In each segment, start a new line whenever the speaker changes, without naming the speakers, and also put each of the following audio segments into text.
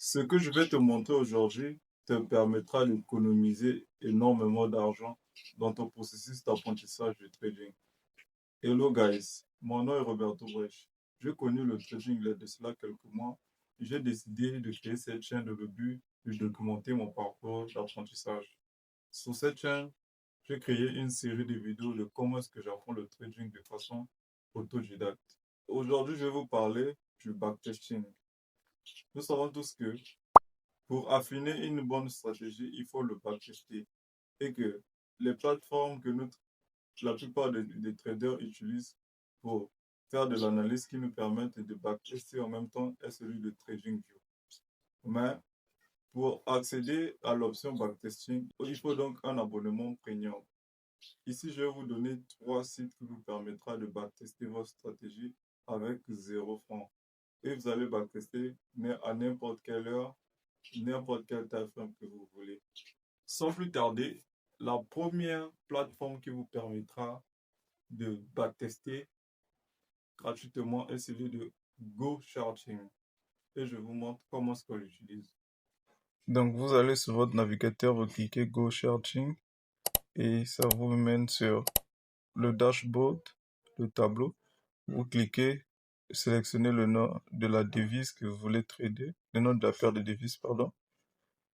Ce que je vais te montrer aujourd'hui te permettra d'économiser énormément d'argent dans ton processus d'apprentissage du trading. Hello guys, mon nom est Roberto Brecht. J'ai connu le trading il y a de cela quelques mois. J'ai décidé de créer cette chaîne dans le but de documenter mon parcours d'apprentissage. Sur cette chaîne, j'ai créé une série de vidéos de comment est-ce que j'apprends le trading de façon autodidacte. Aujourd'hui, je vais vous parler du backtesting. Nous savons tous que pour affiner une bonne stratégie, il faut le backtester et que les plateformes que la plupart des traders utilisent pour faire de l'analyse qui nous permettent de backtester en même temps est celui de TradingView. Mais pour accéder à l'option backtesting, il faut donc un abonnement premium. Ici, je vais vous donner 3 sites qui vous permettra de backtester votre stratégie avec 0 francs. Et vous allez backtester à n'importe quelle heure, n'importe quel time frame que vous voulez. Sans plus tarder, la première plateforme qui vous permettra de backtester gratuitement est celui de GoCharting. Et je vous montre comment est-ce qu'on l'utilise.
Donc, vous allez sur votre navigateur, vous cliquez Go Charting et ça vous mène sur le dashboard, le tableau. Vous cliquez, sélectionnez le nom de la devise que vous voulez trader, le nom de la paire de devises, pardon,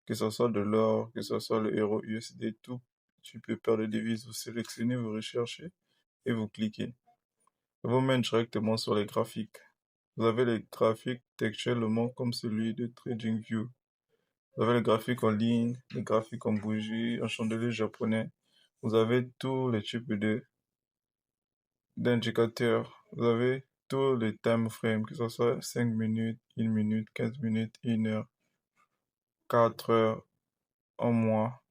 que ce soit de l'or, que ce soit le euro USD, tout type de paire de devises. Vous sélectionnez, vous recherchez et vous cliquez. Ça vous mène directement sur les graphiques. Vous avez les graphiques textuellement comme celui de TradingView. Vous avez les graphiques en ligne, les graphiques en bougie, en chandelier japonais. Vous avez tous les types d'indicateurs. Vous avez tous les time frames, que ce soit 5 minutes, 1 minute, 15 minutes, 1 heure, 4 heures, 1 mois.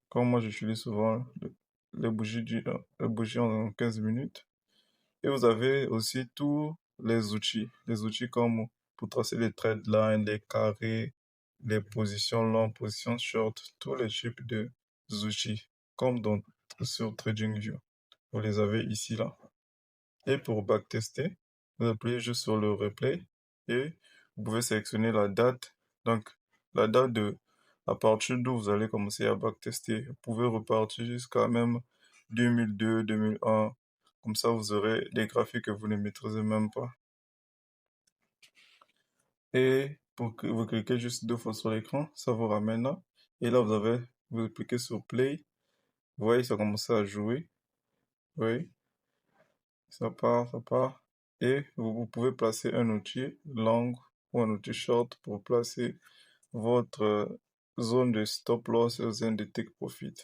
Comme moi, j'utilise souvent les bougies en 15 minutes. Et vous avez aussi tous les outils comme pour tracer les trade lines, les carrés, les positions longues, positions short, tous les types de outils, comme sur TradingView. Vous les avez ici, là. Et pour backtester, vous appuyez juste sur le replay et vous pouvez sélectionner la date. Donc, la date à partir d'où vous allez commencer à backtester. Vous pouvez repartir jusqu'à même 2002, 2001. Comme ça, vous aurez des graphiques que vous ne maîtrisez même pas. Et vous cliquez juste 2 fois sur l'écran, ça vous ramène là. Et là, vous cliquez sur Play. Vous voyez, ça commence à jouer. Oui, ça part, ça part. Et vous pouvez placer un outil long ou un outil short pour placer votre zone de stop loss et zone de take profit.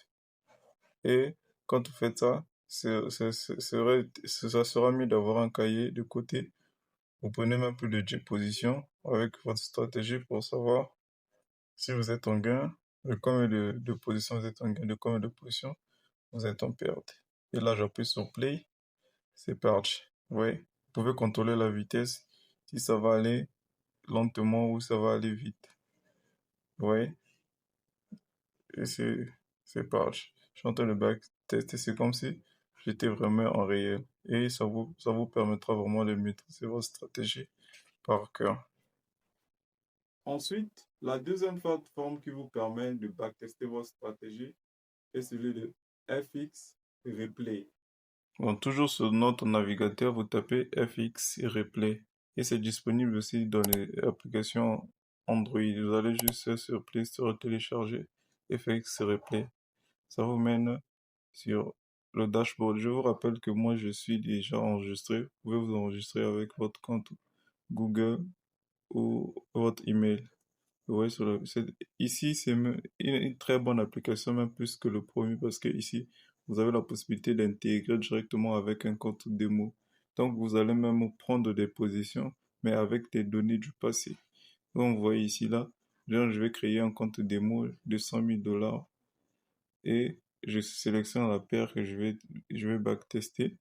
Et quand vous faites ça, ça sera mieux d'avoir un cahier de côté. Vous prenez même plus de 10 positions avec votre stratégie pour savoir si vous êtes en gain, de combien de positions vous êtes en gain, de combien de positions vous êtes en perte. Et là, j'appuie sur Play, c'est parti. Oui, vous pouvez contrôler la vitesse, si ça va aller lentement ou ça va aller vite. Oui, et c'est parti. Je suis en train de backtester, c'est comme si j'étais vraiment en réel. Et ça vous permettra vraiment de maîtriser votre stratégie par cœur.
Ensuite, la deuxième plateforme qui vous permet de backtester votre stratégie est celui de FX Replay.
Bon, toujours sur notre navigateur, vous tapez FX Replay. Et c'est disponible aussi dans les applications Android. Vous allez juste sur Play Store télécharger FX Replay. Ça vous mène sur le dashboard. Je vous rappelle que moi, je suis déjà enregistré. Vous pouvez vous enregistrer avec votre compte Google ou votre email. Ouais, ici, c'est une très bonne application, même plus que le premier, parce que ici, vous avez la possibilité d'intégrer directement avec un compte démo. Donc, vous allez même prendre des positions, mais avec des données du passé. Donc, vous voyez ici, là, je vais créer un compte démo de 100 000 dollars et je sélectionne la paire que je vais backtester.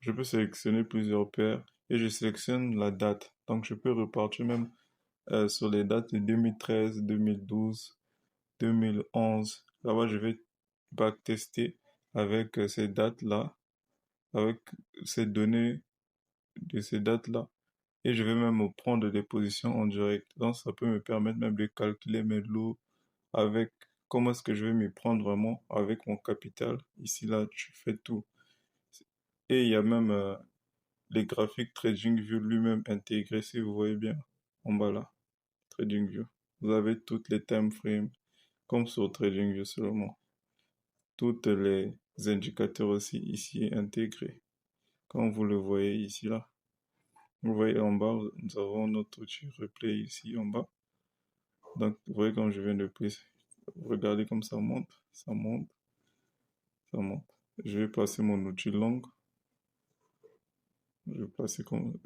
Je peux sélectionner plusieurs paires et je sélectionne la date. Donc, je peux repartir même sur les dates de 2013, 2012, 2011. Là-bas, je vais backtester avec ces dates-là, avec ces données de ces dates-là. et je vais même prendre des positions en direct. Donc, ça peut me permettre même de calculer mes lots avec comment est-ce que je vais m'y prendre vraiment avec mon capital. Ici, là, tu fais tout. Et il y a même les graphiques TradingView lui-même intégrés, si vous voyez bien, en bas là, TradingView. Vous avez toutes les time frames, comme sur TradingView seulement. Toutes les indicateurs aussi ici intégrés, comme vous le voyez ici là. Vous voyez en bas, nous avons notre outil replay ici en bas. Donc, vous voyez comme je viens de presser. Regardez comme ça monte, ça monte, ça monte. Je vais passer mon outil long. Je vais passer comme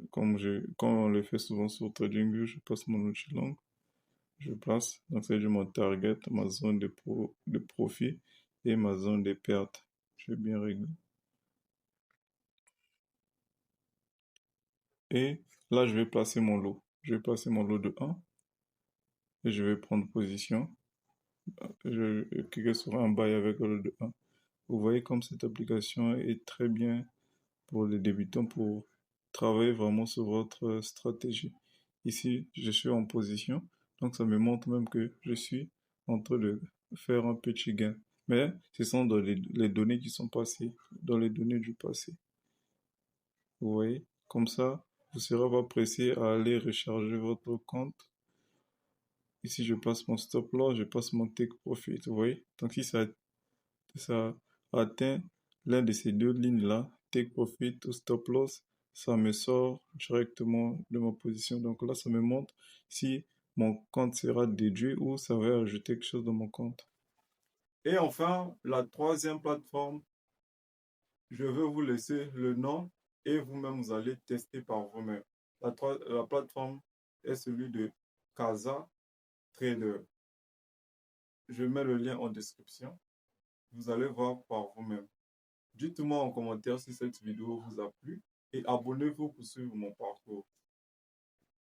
on le fait souvent sur TradingView, je passe mon outil long. Je place, donc c'est mon target, ma zone de profit et ma zone de perte. Je vais bien régler. Et là, je vais placer mon lot. Je vais placer mon lot de 1 et je vais prendre position. Je clique sur un buy avec le lot de 1. Vous voyez comme cette application est très bien pour les débutants pour travailler vraiment sur votre stratégie. Ici, je suis en position, donc ça me montre même que je suis en train de faire un petit gain. Mais ce sont dans les données qui sont passées, dans les données du passé. Vous voyez, comme ça, vous ne serez pas pressé à aller recharger votre compte. Ici, je passe mon stop loss, je passe mon take profit. Vous voyez, donc si ça atteint l'un de ces deux lignes-là, take profit ou stop loss, ça me sort directement de ma position. Donc là, ça me montre si mon compte sera déduit ou ça va ajouter quelque chose dans mon compte.
Et enfin, la troisième plateforme, je vais vous laisser le nom et vous-même, vous allez tester par vous-même. La plateforme est celui de Casa Trader. Je mets le lien en description. Vous allez voir par vous-même. Dites-moi en commentaire si cette vidéo vous a plu et abonnez-vous pour suivre mon parcours.